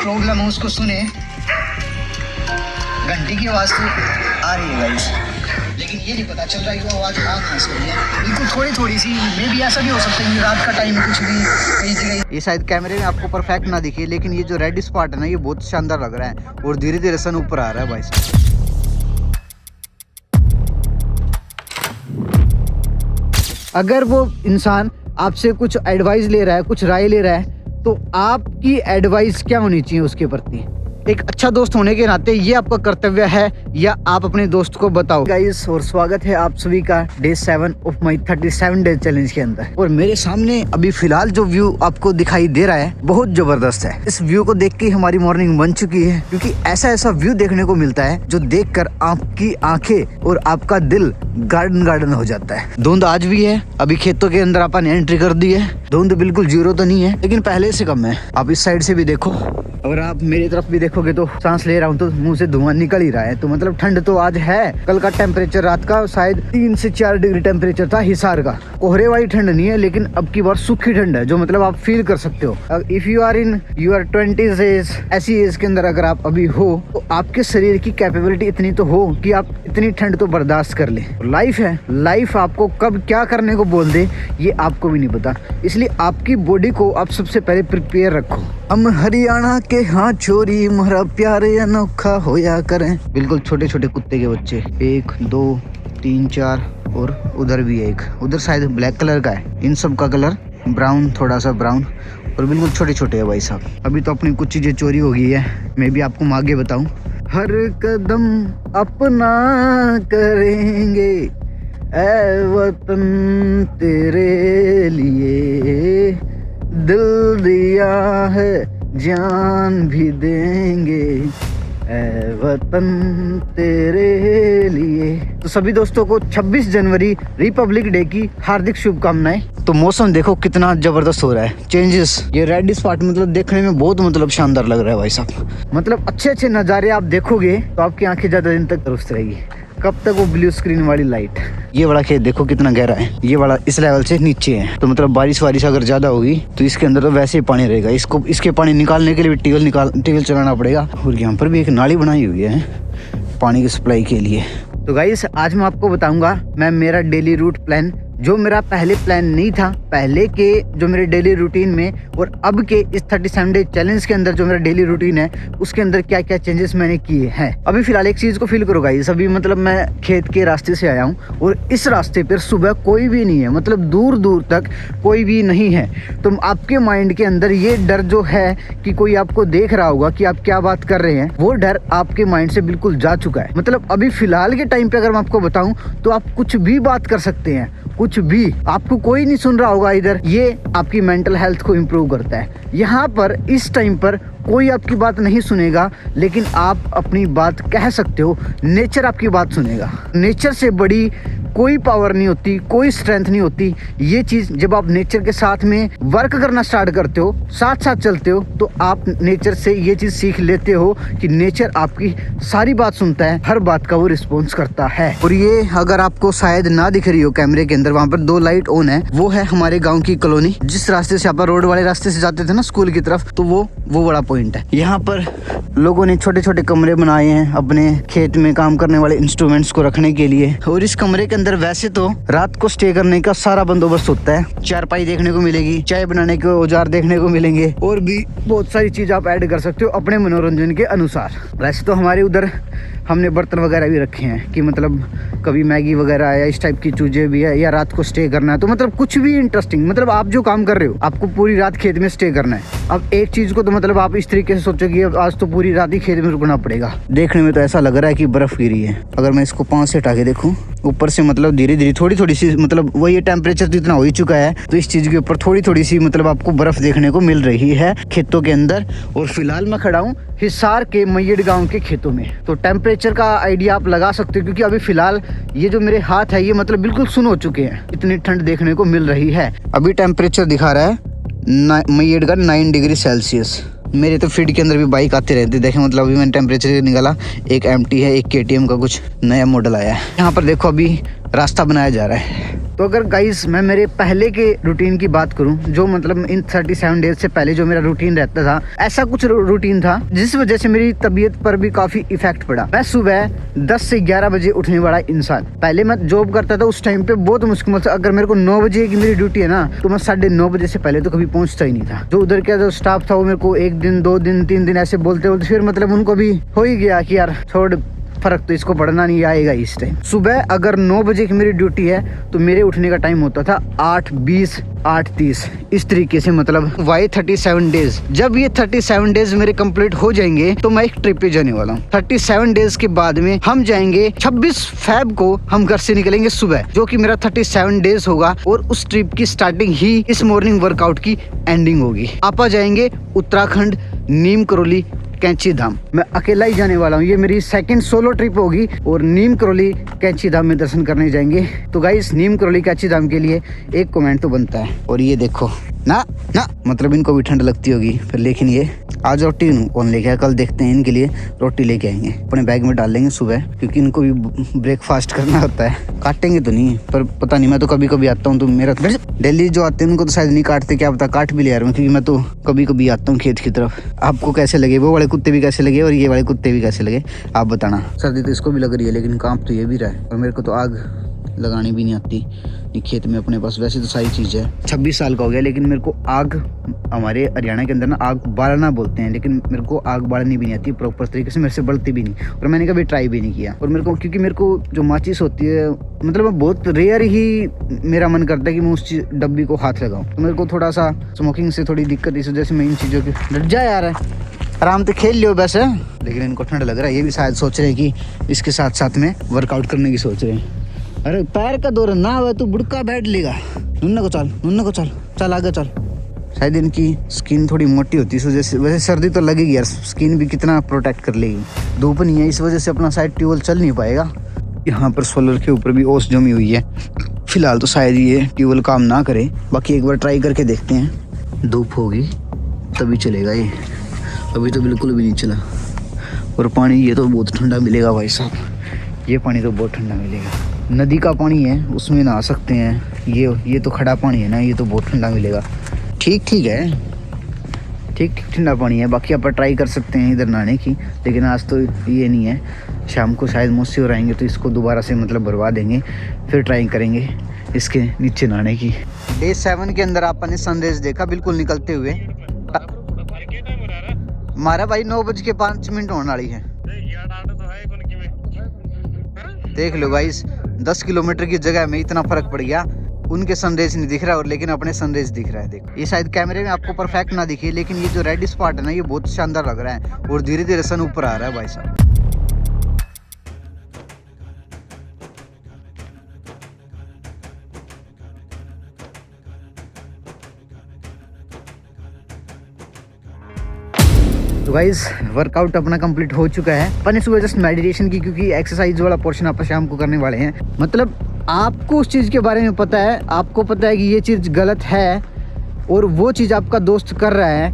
Problem है उसको सुने। घंटी की आवाज़ तो आ रही है गाइस, लेकिन ये नहीं पता चल रहा है कि वो आवाज़ आ कहाँ से रही है। बिल्कुल थोड़ी थोड़ी सी, मे भी ऐसा भी हो सकता है कि रात का टाइम कुछ भी कहीं जगह। ये शायद कैमरे में आपको परफेक्ट ना दिखे, लेकिन ये जो रेड स्पॉट है ना, ये बहुत शानदार लग रहा है और धीरे धीरे सन ऊपर आ रहा है भाई। अगर वो इंसान आपसे कुछ एडवाइस ले रहा है, कुछ राय ले रहा है, तो आपकी एडवाइस क्या होनी चाहिए उसके प्रति? एक अच्छा दोस्त होने के नाते ये आपका कर्तव्य है, या आप अपने दोस्त को बताओ। गाइस, और स्वागत है आप सभी का day 7 of my 37 day challenge के अंदर। और मेरे सामने अभी फिलहाल जो व्यू आपको दिखाई दे रहा है बहुत जबरदस्त है। इस व्यू को देख के हमारी मॉर्निंग बन चुकी है, क्योंकि ऐसा ऐसा व्यू देखने को मिलता है जो देखकर आपकी आंखें और आपका दिल गार्डन गार्डन हो जाता है। धुंध आज भी है, अभी खेतों के अंदर अपन एंट्री कर दी है। धुंध बिल्कुल जीरो तो नहीं है, लेकिन पहले से कम है। आप इस साइड से भी देखो, अगर आप मेरी तरफ भी देखोगे तो सांस ले रहा हूँ तो मुंह से धुआं निकल ही रहा है। तो मतलब ठंड तो आज है। कल का टेम्परेचर रात का शायद 3 से 4 डिग्री टेम्परेचर था हिसार का। कोहरे वाली ठंड नहीं है, लेकिन अब की बार सूखी ठंड है, जो मतलब आप फील कर सकते हो। If you are in your 20s age, ऐसी एज के अंदर अगर आप अभी हो, तो आपके शरीर की कैपेबिलिटी इतनी तो हो कि आप इतनी ठंड तो बर्दाश्त कर ले। लाइफ है, लाइफ आपको कब क्या करने को बोल दे ये आपको भी नहीं पता, इसलिए आपकी बॉडी को आप सबसे पहले प्रिपेयर रखो। हम हरियाणा के हाँ छोरी मोरा प्यारे अनोखा होया करें। बिल्कुल छोटे छोटे कुत्ते के बच्चे, 1 2 3 4, और उधर भी एक, उधर शायद ब्लैक कलर का है। इन सब का कलर ब्राउन, थोड़ा सा ब्राउन, और बिल्कुल छोटे छोटे है भाई साहब। अभी तो अपनी कुछ चीजें चोरी हो गई है, मैं भी आपको आगे बताऊं। हर कदम अपना करेंगे ऐ वतन तेरे लिए, दिल दिया है जान भी देंगे ऐ वतन तेरे लिए। तो सभी दोस्तों को 26 जनवरी रिपब्लिक डे की हार्दिक शुभकामनाएं। तो मौसम देखो कितना जबरदस्त हो रहा है, चेंजेस। ये रेड स्पॉट मतलब देखने में बहुत मतलब शानदार लग रहा है भाई साहब। मतलब अच्छे अच्छे नज़ारे आप देखोगे तो आपकी आंखें ज्यादा दिन तक दुरुस्त रहेगी। कब तक वो ब्लू स्क्रीन वाली लाइट। ये बड़ा खेत देखो कितना गहरा है, ये वाला इस लेवल से नीचे है। तो मतलब बारिश अगर ज्यादा होगी तो इसके अंदर तो वैसे ही पानी रहेगा। इसके पानी निकालने के लिए ट्यूबवेल चलाना पड़ेगा। और यहाँ पर भी एक नाली बनाई हुई है पानी की सप्लाई के लिए। तो गाइस, आज मैं आपको बताऊंगा मैं मेरा डेली रूट प्लान, जो मेरा पहले प्लान नहीं था, पहले के जो मेरे डेली रूटीन में और अब के इस 37 डे चैलेंज के अंदर जो मेरा डेली रूटीन है उसके अंदर क्या क्या चेंजेस मैंने किए हैं। अभी फिलहाल एक चीज को फील करो गाइस, अभी मतलब मैं खेत के रास्ते से आया हूँ और इस रास्ते पर सुबह कोई भी नहीं है, मतलब दूर दूर तक कोई भी नहीं है। तो आपके माइंड के अंदर ये डर जो है कि कोई आपको देख रहा होगा कि आप क्या बात कर रहे हैं, वो डर आपके माइंड से बिल्कुल जा चुका है। मतलब अभी फिलहाल के टाइम पे अगर मैं आपको बताऊं तो आप कुछ भी बात कर सकते हैं, कुछ भी, आपको कोई नहीं सुन रहा होगा इधर। ये आपकी मेंटल हेल्थ को इम्प्रूव करता है। यहाँ पर इस टाइम पर कोई आपकी बात नहीं सुनेगा, लेकिन आप अपनी बात कह सकते हो। नेचर आपकी बात सुनेगा। नेचर से बड़ी कोई पावर नहीं होती, कोई स्ट्रेंथ नहीं होती। ये चीज़ जब आप नेचर के साथ में वर्क करना स्टार्ट करते हो, साथ साथ चलते हो, तो आप नेचर से ये चीज़ सीख लेते हो कि नेचर आपकी सारी बात सुनता है, हर बात का वो रिस्पॉन्स करता है। और ये अगर आपको शायद ना दिख रही हो कैमरे के अंदर, वहाँ पर 2 लाइट ऑन है। वो है हमारे गाँव की कॉलोनी। जिस रास्ते से आप रोड वाले रास्ते से जाते थे ना स्कूल की तरफ, तो वो बड़ा पॉइंट है। यहाँ पर लोगों ने छोटे छोटे कमरे बनाए हैं अपने खेत में काम करने वाले इंस्ट्रूमेंट्स को रखने के लिए। और इस कमरे के अंदर वैसे तो रात को स्टे करने का सारा बंदोबस्त होता है। चारपाई देखने को मिलेगी, चाय बनाने के औजार देखने को मिलेंगे, और भी बहुत सारी चीज आप ऐड कर सकते हो अपने मनोरंजन के अनुसार। वैसे तो हमारे उधर हमने बर्तन वगैरह भी रखे हैं कि मतलब कभी मैगी वगैरह या इस टाइप की चीजें भी है, या रात को स्टे करना है, तो मतलब कुछ भी इंटरेस्टिंग। मतलब आप जो काम कर रहे हो, आपको पूरी रात खेत में स्टे करना है। अब एक चीज को तो मतलब आप इस तरीके से सोचो कि अब आज तो पूरी रात ही खेत में रुकना पड़ेगा। देखने में तो ऐसा लग रहा है कि बर्फ गिरी है। अगर मैं इसको 5 से हटा के देखूं ऊपर से, मतलब धीरे धीरे थोड़ी थोड़ी सी, मतलब वो ये टेम्परेचर तो इतना हो ही चुका है, तो इस चीज के ऊपर थोड़ी थोड़ी सी मतलब आपको बर्फ देखने को मिल रही है खेतों के अंदर। और फिलहाल मैं खड़ा हूँ हिसार के मैयड़ गांव के खेतों में। तो टेम्परेचर का आइडिया आप लगा सकते हो, क्योंकि अभी फिलहाल ये जो मेरे हाथ है ये मतलब बिल्कुल सुन हो चुके हैं, इतनी ठंड देखने को मिल रही है। अभी टेम्परेचर दिखा रहा है मैयड़ का 9 डिग्री सेल्सियस। मेरे तो फीड के अंदर भी बाइक आते रहते, देखें मतलब अभी मैंने टेम्परेचर निकाला, एक MT है, एक KTM का कुछ नया मॉडल आया है। यहाँ पर देखो अभी रास्ता बनाया जा रहा है। तो अगर गाइस मैं मेरे पहले के रूटीन की बात करूं, जो मतलब इन 37 डेज से पहले जो मेरा रूटीन रहता था, ऐसा कुछ रूटीन था जिस वजह से मेरी तबीयत पर भी काफी इफेक्ट पड़ा। मैं सुबह 10 से 11 बजे उठने वाला इंसान। पहले मैं जॉब करता था, उस टाइम पे बहुत मुश्किल से, अगर मेरे को 9 बजे की मेरी ड्यूटी है ना, तो मैं 9:30 बजे से पहले तो कभी पहुंचता ही नहीं था। जो उधर का जो स्टाफ था वो मेरे को 1 दिन 2 दिन 3 दिन ऐसे बोलते बोलते फिर मतलब उनको भी हो ही गया कि यार छोड़, फर्क तो इसको पढ़ना नहीं आएगा इस टाइम। सुबह अगर 9 बजे की मेरी ड्यूटी है तो मेरे उठने का टाइम होता था 8:20 8:30 इस तरीके से। मतलब वाई 37 डेज। जब ये 37 डेज मेरे कंप्लीट हो जाएंगे तो मैं एक ट्रिप पे जाने वाला हूँ। 37 डेज के बाद में हम जाएंगे 26 फेब को हम घर से निकलेंगे सुबह, जो कि मेरा 37 डेज होगा और उस ट्रिप की स्टार्टिंग ही इस मॉर्निंग वर्कआउट की एंडिंग होगी। आपा जाएंगे उत्तराखंड नीम करोली कैंची धाम। मैं अकेला ही जाने वाला हूँ, ये मेरी सेकंड सोलो ट्रिप होगी और नीम करोली कैंची धाम में दर्शन करने जाएंगे। तो गाइस नीम करोली कैंची धाम के लिए एक कमेंट तो बनता है। और ये देखो ना ना, मतलब इनको भी ठंड लगती होगी फिर, लेकिन ये आज रोटी कौन लेके आया, कल देखते हैं इनके लिए रोटी लेके आएंगे, अपने बैग में डाल लेंगे सुबह, क्योंकि इनको भी ब्रेकफास्ट करना होता है। काटेंगे तो नहीं, पर पता नहीं, मैं तो कभी कभी आता हूँ, तो मेरा दिल्ली जो आते हैं उनको तो शायद नहीं काटते, क्या पता काट भी ले आ रहा हूँ, क्योंकि मैं तो कभी कभी आता हूँ खेत की तरफ। आपको कैसे लगे वो वाले कुत्ते भी कैसे लगे और ये वाले कुत्ते भी कैसे लगे, आप बताना। सर्दी तो इसको भी लग रही है, लेकिन कांप तो ये भी रहा है। और मेरे को तो आग लगानी भी नहीं आती खेत में अपने पास, वैसे तो सारी चीज़ है। 26 साल का हो गया, लेकिन मेरे को आग, हमारे हरियाणा के अंदर ना आग बालना बोलते हैं, लेकिन मेरे को आग बालनी भी नहीं आती प्रॉपर तरीके से, मेरे से बढ़ती भी नहीं, और मैंने कभी ट्राई भी नहीं किया। और मेरे को, क्योंकि मेरे को जो माचिस होती है, मतलब बहुत रेयर ही मेरा मन करता है कि मैं उस डब्बी को हाथ लगाऊं। तो मेरे को थोड़ा सा स्मोकिंग से थोड़ी दिक्कत, इस वजह से मैं इन चीज़ों की डर जा यार है। आराम से खेल लियो बस है, लेकिन इनको ठंड लग रहा है। ये भी शायद सोच रहे हैं कि इसके साथ साथ में वर्कआउट करने की सोच रहे हैं। अरे पैर का दौरा ना हुआ तू बुड़का बैठ लेगा। नुन्ना को चल चल आगे चल। शायद इनकी स्किन थोड़ी मोटी होती है इस वजह से, वैसे सर्दी तो लगेगी यार, स्किन भी कितना प्रोटेक्ट कर लेगी। धूप नहीं है इस वजह से अपना शायद ट्यूबवेल चल नहीं पाएगा। यहाँ पर सोलर के ऊपर भी ओस जमी हुई है, फिलहाल तो शायद ये ट्यूबवेल काम ना करे, बाकी एक बार ट्राई करके देखते हैं। धूप होगी तभी चलेगा ये, अभी तो बिल्कुल भी नहीं चला। और पानी ये तो बहुत ठंडा मिलेगा भाई साहब, ये पानी तो बहुत ठंडा मिलेगा। नदी का पानी है, उसमें नहा सकते हैं। ये तो खड़ा पानी है ना, ये तो बहुत ठंडा मिलेगा। ठीक है, ठीक ठंडा पानी है। बाकी आप ट्राई कर सकते हैं इधर नहाने की, लेकिन आज तो ये नहीं है। शाम को शायद मौसी और आएंगे तो इसको दोबारा से मतलब भरवा देंगे, फिर ट्राई करेंगे इसके नीचे नहाने की। डे 7 के अंदर आपने संदेश देखा बिल्कुल निकलते हुए। हमारा भाई 9:05 होने वाली है। देख लो गाइस, 10 किलोमीटर की जगह में इतना फर्क पड़ गया। उनके संदेश नहीं दिख रहा और लेकिन अपने संदेश दिख रहा है। देखो ये शायद कैमरे में आपको परफेक्ट ना दिखे, लेकिन ये जो रेड स्पॉट है ना, ये बहुत शानदार लग रहा है और धीरे धीरे सन ऊपर आ रहा है भाई साहब। तो गाइस वर्कआउट अपना कंप्लीट हो चुका है। अपन सुबह जस्ट मेडिटेशन की, क्योंकि एक्सरसाइज वाला पोर्शन आप शाम को करने वाले हैं। मतलब आपको उस चीज़ के बारे में पता है, आपको पता है कि ये चीज़ गलत है और वो चीज़ आपका दोस्त कर रहा है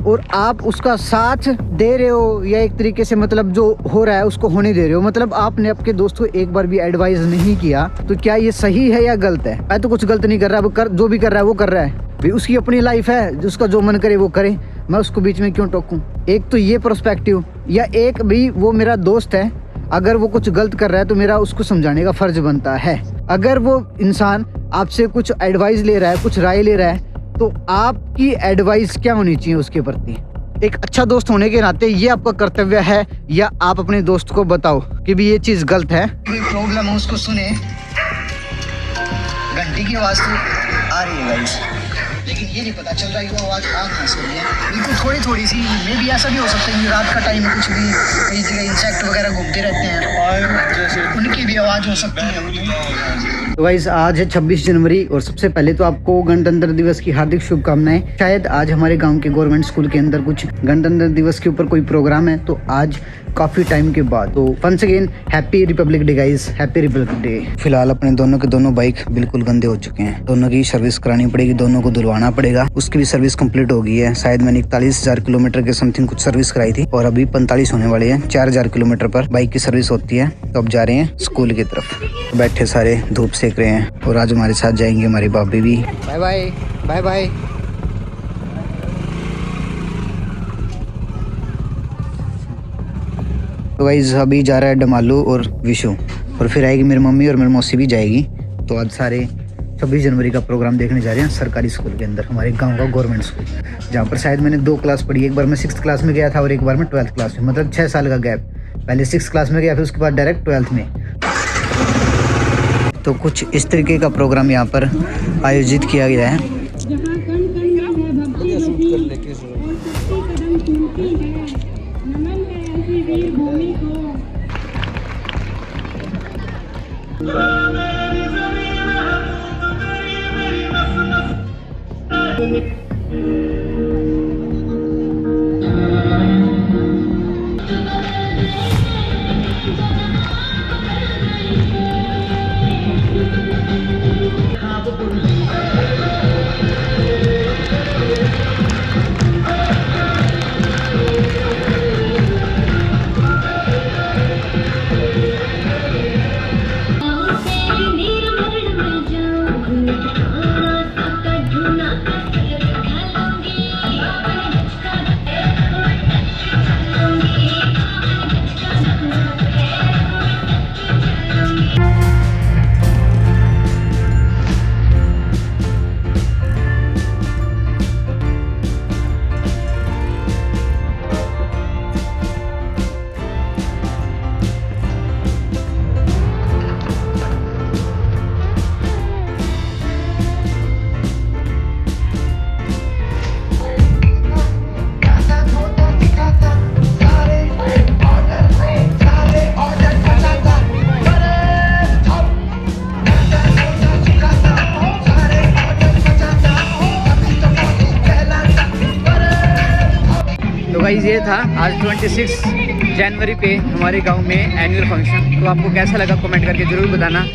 और आप उसका साथ दे रहे हो, या एक तरीके से मतलब जो हो रहा है उसको होने दे रहे हो। मतलब आपने आपके दोस्त को एक बार भी एडवाइस नहीं किया, तो क्या ये सही है या गलत है? मैं तो कुछ गलत नहीं कर रहा, वो जो भी कर रहा है वो कर रहा है भाई, उसकी अपनी लाइफ है, उसका जो मन करे वो करे, मैं उसको बीच में क्यों टोकूं? एक तो ये पर्सपेक्टिव, या एक भी वो मेरा दोस्त है, अगर वो कुछ गलत कर रहा है तो मेरा उसको समझाने का फर्ज बनता है। अगर वो इंसान आपसे कुछ एडवाइस ले रहा है, कुछ राय ले रहा है, तो आपकी एडवाइस क्या होनी चाहिए उसके प्रति? एक अच्छा दोस्त होने के नाते ये आपका कर्तव्य है, या आप अपने दोस्त को बताओ कि भी ये चीज़ गलत है। कोई प्रॉब्लम है उसको सुने। घंटी की आवाज़ तो आ रही है गाइस, लेकिन ये नहीं पता चल रहा है वो आवाज़ आ कहाँ से रही है। बिल्कुल थोड़ी सी मे भी ऐसा भी हो सकता है कि रात का टाइम है, कुछ भी कई जगह इंसेक्ट वगैरह घूमते रहते हैं, उनकी भी आवाज़ हो सकती है। तो गाइस आज है 26 जनवरी और सबसे पहले तो आपको गणतंत्र दिवस की हार्दिक शुभकामनाएं। शायद आज हमारे गांव के गवर्नमेंट स्कूल के अंदर कुछ गणतंत्र दिवस के ऊपर कोई प्रोग्राम है, तो आज काफी टाइम के बाद, तो once again happy republic day guys, happy republic day. फिलहाल अपने दोनों के दोनों बाइक बिल्कुल गंदे हो चुके हैं, दोनों की सर्विस करानी पड़ेगी, दोनों को धुलवाना करवाना पड़ेगा। उसकी भी सर्विस कंप्लीट हो गई है। शायद मैंने 41,000 किलोमीटर के समथिंग कुछ सर्विस कराई थी और अभी 45 होने वाले हैं। 4,000 किलोमीटर पर बाइक की सर्विस होती है। तो अब जा रहे हैं स्कूल की तरफ। बैठे सारे धूप सेक रहे हैं और आज हमारे साथ जाएंगे हमारी भाभी भी। Bye bye bye bye. तो गाइस अभी जा रहा है डमालू और विशु और फिर आएगी मेरी मम्मी और मेरी मौसी भी जाएगी। तो आज सारे 26 जनवरी का प्रोग्राम देखने जा रहे हैं सरकारी स्कूल के अंदर, हमारे गांव का गवर्नमेंट स्कूल, जहाँ पर शायद मैंने 2 क्लास पढ़ी। एक बार मैं 6th क्लास में गया था और एक बार मैं 12th क्लास में, मतलब 6 साल का गैप। पहले 6th क्लास में गया फिर उसके बाद डायरेक्ट 12th में। तो कुछ इस तरीके का प्रोग्राम यहाँ पर आयोजित किया गया है। तो गाइस ये था आज 26 जनवरी पे हमारे गांव में एनुअल फंक्शन। तो आपको कैसा लगा कमेंट करके ज़रूर बताना।